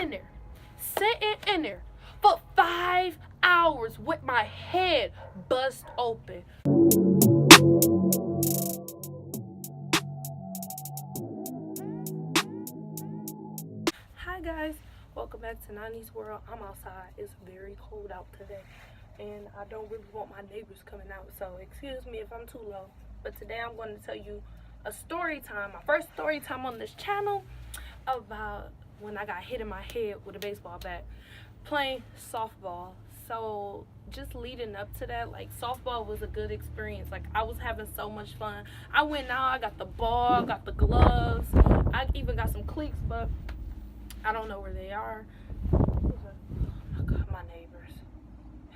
sitting in there for 5 hours with my head bust open. Hi guys, welcome back to 90s World. I'm outside. It's very cold out today, and I don't really want my neighbors coming out, so excuse me if I'm too low. But today I'm going to tell you a story time, my first story time on this channel, about when I got hit in my head with a baseball bat playing softball. So just leading up to that, like, softball was a good experience. Like, I was having so much fun. I went out, I got the ball, I got the gloves, I even got some cleats, but I don't know where they are. Oh God, my neighbors.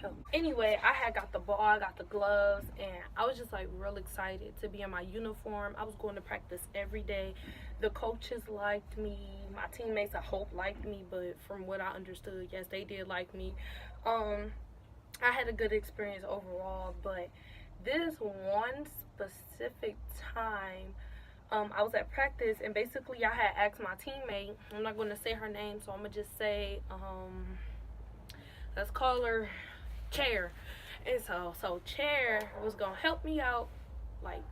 Help. Anyway, I had got the ball, I got the gloves, and I was just like real excited to be in my uniform. I was going to practice every day. The coaches liked me. My teammates, I hope, liked me, but from what I understood, yes, they did like me. I had a good experience overall, but this one specific time, I was at practice, and basically I had asked my teammate, I'm not going to say her name, so I'm going to just say, let's call her Chair. And so Chair was going to help me out. Like,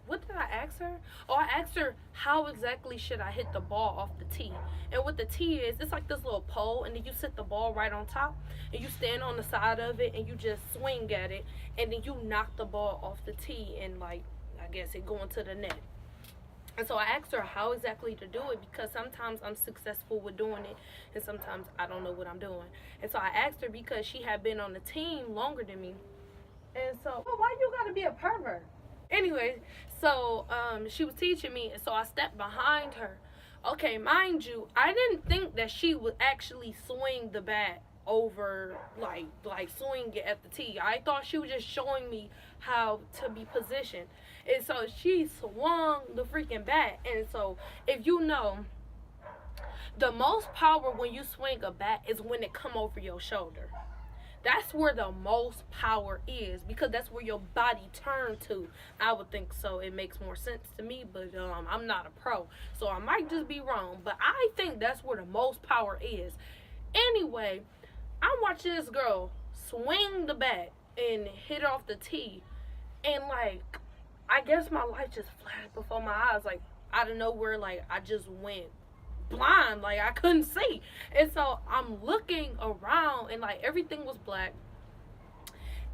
what did I ask her? Oh, I asked her, how exactly should I hit the ball off the tee? And what the tee is, it's like this little pole, and then you set the ball right on top, and you stand on the side of it, and you just swing at it, and then you knock the ball off the tee, and, like, I guess it go into the net. And so I asked her how exactly to do it, because sometimes I'm successful with doing it, and sometimes I don't know what I'm doing. And so I asked her because she had been on the team longer than me. And so, oh, why you gotta be a pervert? Anyway, so she was teaching me, and so I stepped behind her. Okay, mind you, I didn't think that she would actually swing the bat over, like swing it at the tee. I thought she was just showing me how to be positioned. And so she swung the freaking bat. And so, if you know, the most power when you swing a bat is when it come over your shoulder. That's where the most power is, because that's where your body turned to. I would think so. It makes more sense to me, but I'm not a pro, so I might just be wrong. But I think that's where the most power is. Anyway, I'm watching this girl swing the bat and hit off the tee, and, like, I guess my life just flashed before my eyes. Like, out of nowhere, like, I just went blind. Like, I couldn't see. And so I'm looking around, and, like, everything was black,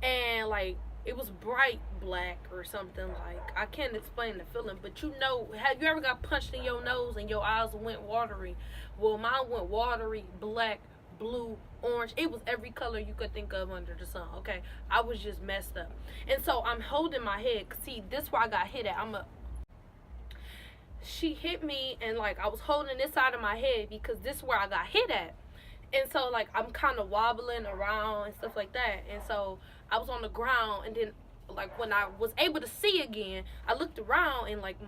and, like, it was bright black or something. Like, I can't explain the feeling, but you know, have you ever got punched in your nose and your eyes went watery? Well, mine went watery, black, blue, orange. It was every color you could think of under the sun. Okay, I was just messed up. And so I'm holding my head. See, this is where I got hit at. She hit me, and, like, I was holding this side of my head because this is where I got hit at. And so, like, I'm kind of wobbling around and stuff like that. And so I was on the ground, and then, like, when I was able to see again, I looked around, and, like,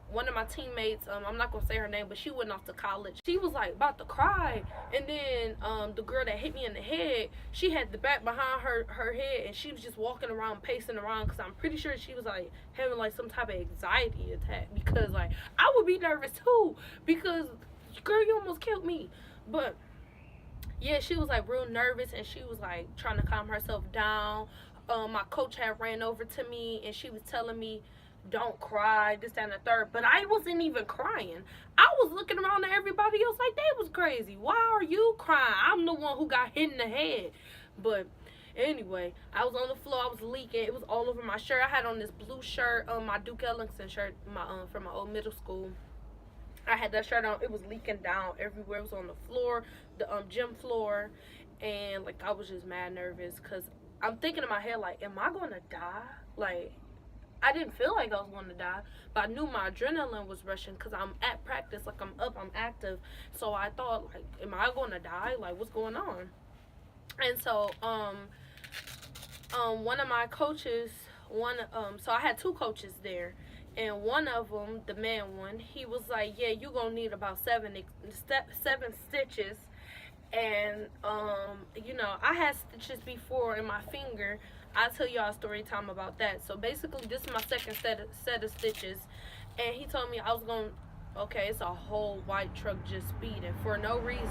one of my teammates, I'm not gonna say her name, but she went off to college. She was, like, about to cry, and then the girl that hit me in the head, she had the bat behind her head, and she was just walking around, pacing around, because I'm pretty sure she was, like, having, like, some type of anxiety attack, because, like, I would be nervous too, because, girl, you almost killed me. But yeah, she was, like, real nervous, and she was, like, trying to calm herself down. My coach had ran over to me, and she was telling me, don't cry, this, that, and the third. But I wasn't even crying. I was looking around at everybody else like they was crazy. Why are you crying? I'm the one who got hit in the head. But anyway, I was on the floor. I was leaking. It was all over my shirt. I had on this blue shirt, my Duke Ellington shirt, from my old middle school. I had that shirt on. It was leaking down everywhere. It was on the floor, the gym floor. And, like, I was just mad nervous, because I'm thinking in my head, like, am I going to die? Like, I didn't feel like I was going to die, but I knew my adrenaline was rushing because I'm at practice. Like, I'm up, I'm active. So I thought, like, am I going to die? Like, what's going on? And so, one of my coaches, so I had two coaches there, and one of them, the man one, he was like, yeah, you're going to need about seven stitches. And, you know, I had stitches before in my finger. I'll tell y'all a story time about that. So basically, this is my second set of stitches, and he told me I was going, okay, it's a whole white truck just speeding for no reason.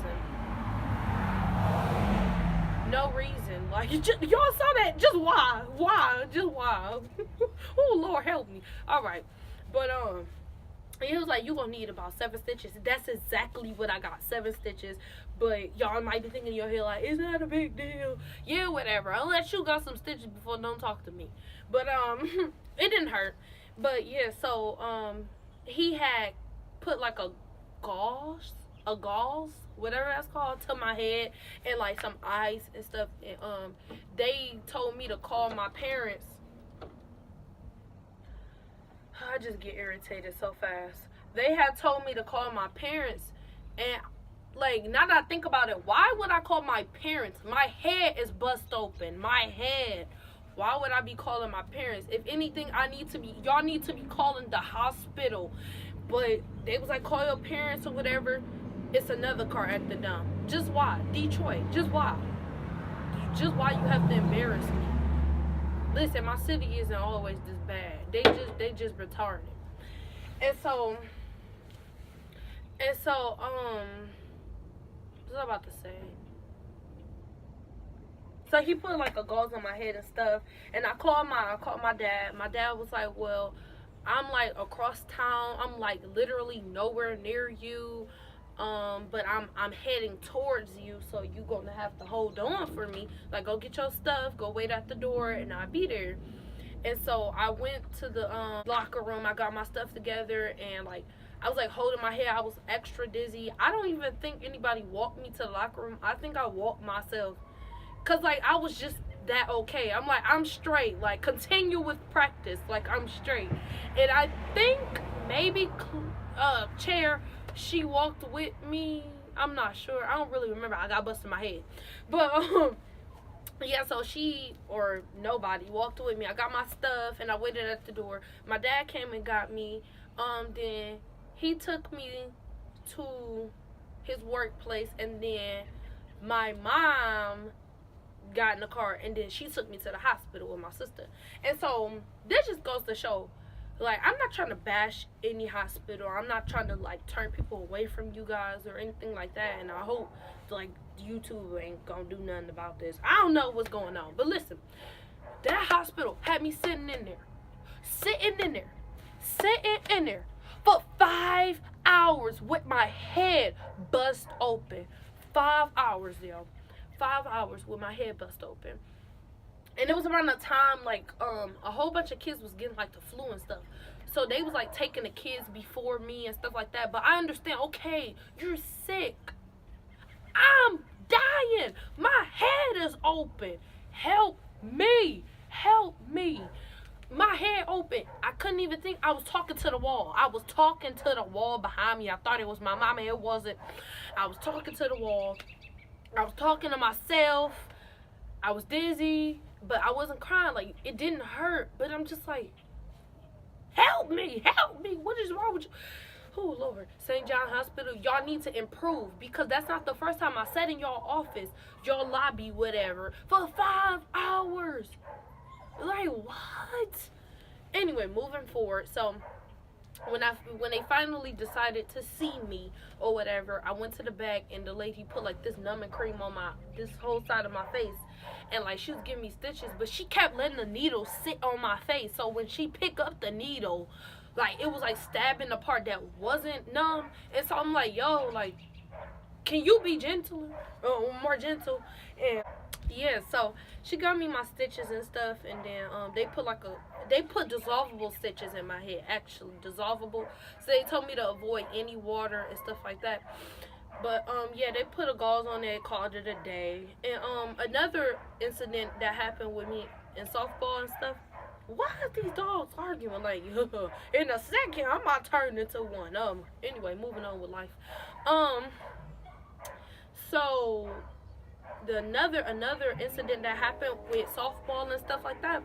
No reason. Like, y'all saw that? Just why? Why? Just why? Oh, Lord help me. All right. But, he was like, you gonna need about 7 stitches. That's exactly what I got, 7 stitches. But y'all might be thinking in your head, like, it's not a big deal. Yeah, whatever. Unless you got some stitches before, don't talk to me. But, it didn't hurt. But, yeah, so, he had put, like, a gauze, whatever that's called, to my head, and like some ice and stuff. And they told me to call my parents. I just get irritated so fast. They had told me to call my parents, and like, now that I think about it, why would I call my parents? My head is bust open. My head. Why would I be calling my parents? If anything, y'all need to be calling the hospital. But they was like, call your parents or whatever. It's another car at the dump. Just why? Detroit. Just why? Just why you have to embarrass me? Listen, my city isn't always this bad. They just retarded. And so, what was I about to say? So he put like a gauze on my head and stuff, and I called my dad. My dad was like, well, I'm like across town. I'm like literally nowhere near you. But I'm heading towards you, so you gonna have to hold on for me. Like, go get your stuff, go wait at the door, and I'll be there. And so I went to the locker room. I got my stuff together, and like, I was like holding my head. I was extra dizzy. I don't even think anybody walked me to the locker room. I think I walked myself, cause like I was just that okay. I'm like, I'm straight. Like, continue with practice. Like, I'm straight. And I think maybe Chair, she walked with me. I'm not sure. I don't really remember. I got busted in my head. But yeah, so she or nobody walked with me. I got my stuff and I waited at the door. My dad came and got me. Then he took me to his workplace, and then my mom got in the car, and then she took me to the hospital with my sister. And so this just goes to show, like, I'm not trying to bash any hospital. I'm not trying to like turn people away from you guys or anything like that. And I hope like YouTube ain't gonna do nothing about this. I don't know what's going on, but listen, that hospital had me sitting in there for 5 hours with my head bust open. 5 hours, yo. 5 hours with my head bust open. And it was around the time, like, a whole bunch of kids was getting, like, the flu and stuff. So they was, like, taking the kids before me and stuff like that. But I understand, okay, you're sick. I'm dying. My head is open. Help me. Help me. My head open. I couldn't even think. I was talking to the wall. I was talking to the wall behind me. I thought it was my mama. It wasn't. I was talking to the wall. I was talking to myself. I was dizzy, but I wasn't crying. Like, it didn't hurt, but I'm just like, help me, what is wrong with you? Oh, Lord. St. John Hospital, y'all need to improve, because that's not the first time I sat in y'all office, y'all lobby, whatever, for 5 hours. Like, what? Anyway, moving forward, so when they finally decided to see me or whatever, I went to the back, and the lady put like this numbing cream on this whole side of my face, and like she was giving me stitches, but she kept letting the needle sit on my face. So when she picked up the needle, like, it was like stabbing the part that wasn't numb. And so I'm like, yo, like, can you be gentler or more gentle? And yeah, so she got me my stitches and stuff, and then they put dissolvable stitches in my head, actually dissolvable. So they told me to avoid any water and stuff like that. But yeah, they put a gauze on it, called it a day. And another incident that happened with me in softball and stuff. Why are these dogs arguing? Like, in a second, I might turn into one. Anyway, moving on with life. So another incident that happened with softball and stuff like that.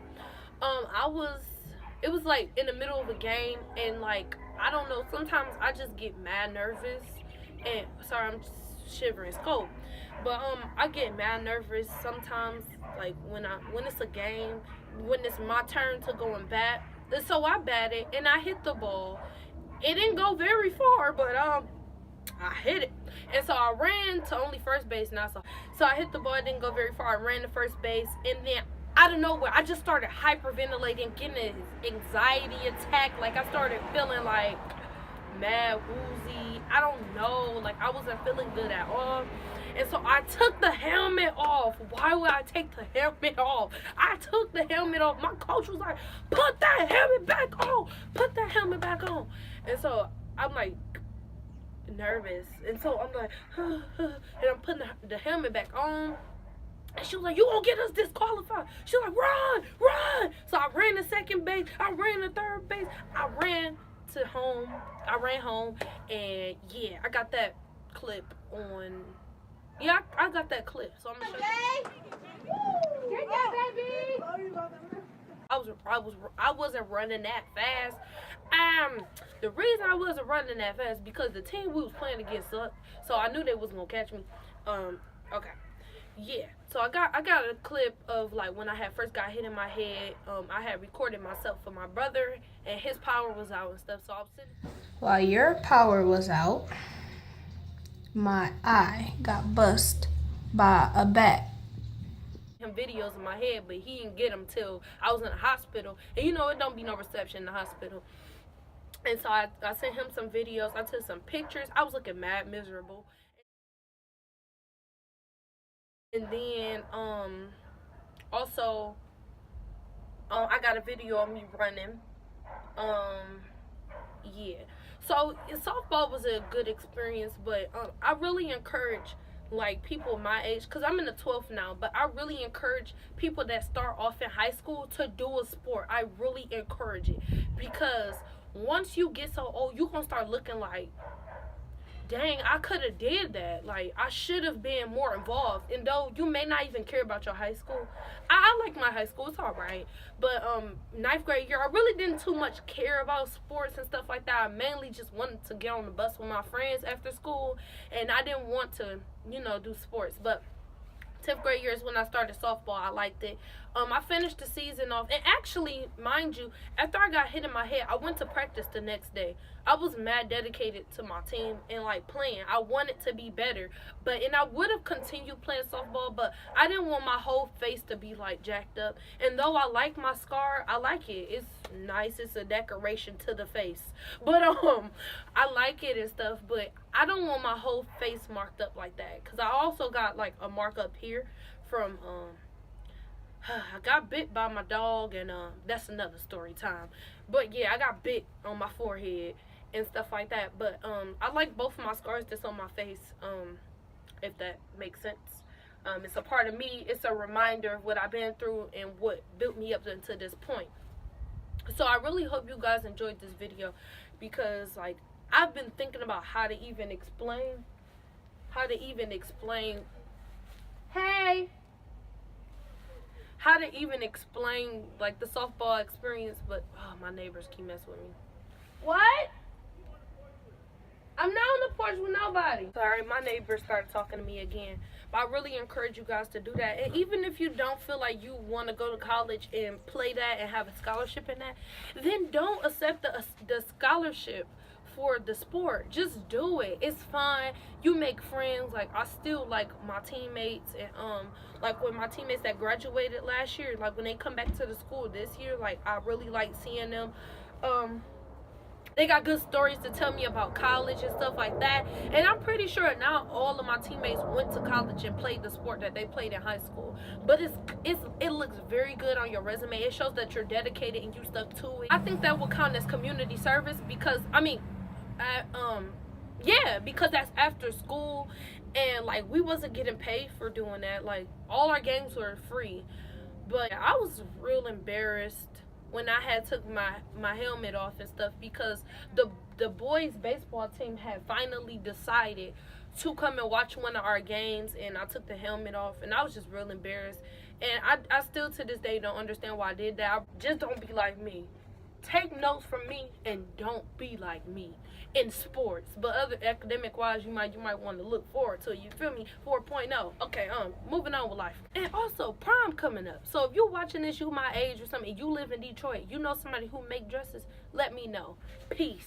It was like in the middle of a game, and like, I don't know, sometimes I just get mad nervous, and sorry, I'm shivering, it's cold, but I get mad nervous sometimes, like when it's a game, when it's my turn to go and bat. And so I batted and I hit the ball. It didn't go very far, but I hit it. And so I ran to only first base now. So I hit the ball, it didn't go very far. I ran to first base, and then out of nowhere, I just started hyperventilating, getting an anxiety attack. Like, I started feeling like mad woozy. I don't know. Like, I wasn't feeling good at all. And so I took the helmet off. Why would I take the helmet off? I took the helmet off. My coach was like, put that helmet back on. Put that helmet back on. And so I'm like nervous. And so I'm like, and I'm putting the helmet back on. And she was like, you gonna get us disqualified. She was like, run, run. So I ran to second base. I ran to third base. I ran home. And yeah, I got that clip on. Yeah, I got that clip. So I'm gonna show you. Baby. I wasn't running that fast. The reason I wasn't running that fast because the team we was playing against sucked, so I knew they wasn't gonna catch me. Okay. Yeah, so I got a clip of like when I had first got hit in my head. I had recorded myself for my brother, and his power was out and stuff. So I was sitting. While your power was out, my eye got bust by a bat. Him videos in my head, but he didn't get them till I was in the hospital. And you know it don't be no reception in the hospital. And so I sent him some videos. I took some pictures. I was looking mad miserable. And then also I got a video of me running. Yeah. So softball was a good experience, but I really encourage like people my age, because I'm in the 12th now, but I really encourage people that start off in high school to do a sport. I really encourage it, because once you get so old, you're gonna start looking like, dang, I could have did that. Like, I should have been more involved. And though you may not even care about your high school, I like my high school, it's all right. But ninth grade year, I really didn't too much care about sports and stuff like that. I mainly just wanted to get on the bus with my friends after school, and I didn't want to, do sports. But 10th grade year is when I started softball. I liked it. I finished the season off, and actually, mind you, after I got hit in my head, I went to practice the next day. I was mad dedicated to my team and like playing. I wanted to be better, and I would have continued playing softball, but I didn't want my whole face to be like jacked up. And though I like my scar, I like it. It's nice. It's a decoration to the face. But I like it and stuff, but I don't want my whole face marked up like that, because I also got like a mark up here from I got bit by my dog, and that's another story time. But yeah, I got bit on my forehead and stuff like that. But I like both of my scars that's on my face, if that makes sense. It's a part of me. It's a reminder of what I've been through and what built me up into this point. So I really hope you guys enjoyed this video, because like I've been thinking about how to even explain like the softball experience, but my neighbors keep messing with me. What? I'm not on the porch with nobody. Sorry, my neighbors started talking to me again. But I really encourage you guys to do that. And even if you don't feel like you want to go to college and play that and have a scholarship in that, then don't accept the scholarship for the sport. Just do it. It's fun. You make friends. Like, I still like my teammates, and like with my teammates that graduated last year, like when they come back to the school this year, like I really like seeing them. They got good stories to tell me about college and stuff like that. And I'm pretty sure not all of my teammates went to college and played the sport that they played in high school. But it looks very good on your resume. It shows that you're dedicated and you stuck to it. I think that will count as community service, because because that's after school, and like we wasn't getting paid for doing that. Like, all our games were free. But I was real embarrassed when I had took my helmet off and stuff, because the boys baseball team had finally decided to come and watch one of our games, and I took the helmet off, and I was just real embarrassed. And I still to this day don't understand why I did that. Just don't be like me. Take notes from me and don't be like me in sports. But other academic wise, you might want to look forward to, you feel me, 4.0. Okay, moving on with life. And also prom coming up. So if you're watching this, you my age or something, you live in Detroit, you know somebody who make dresses, let me know. Peace.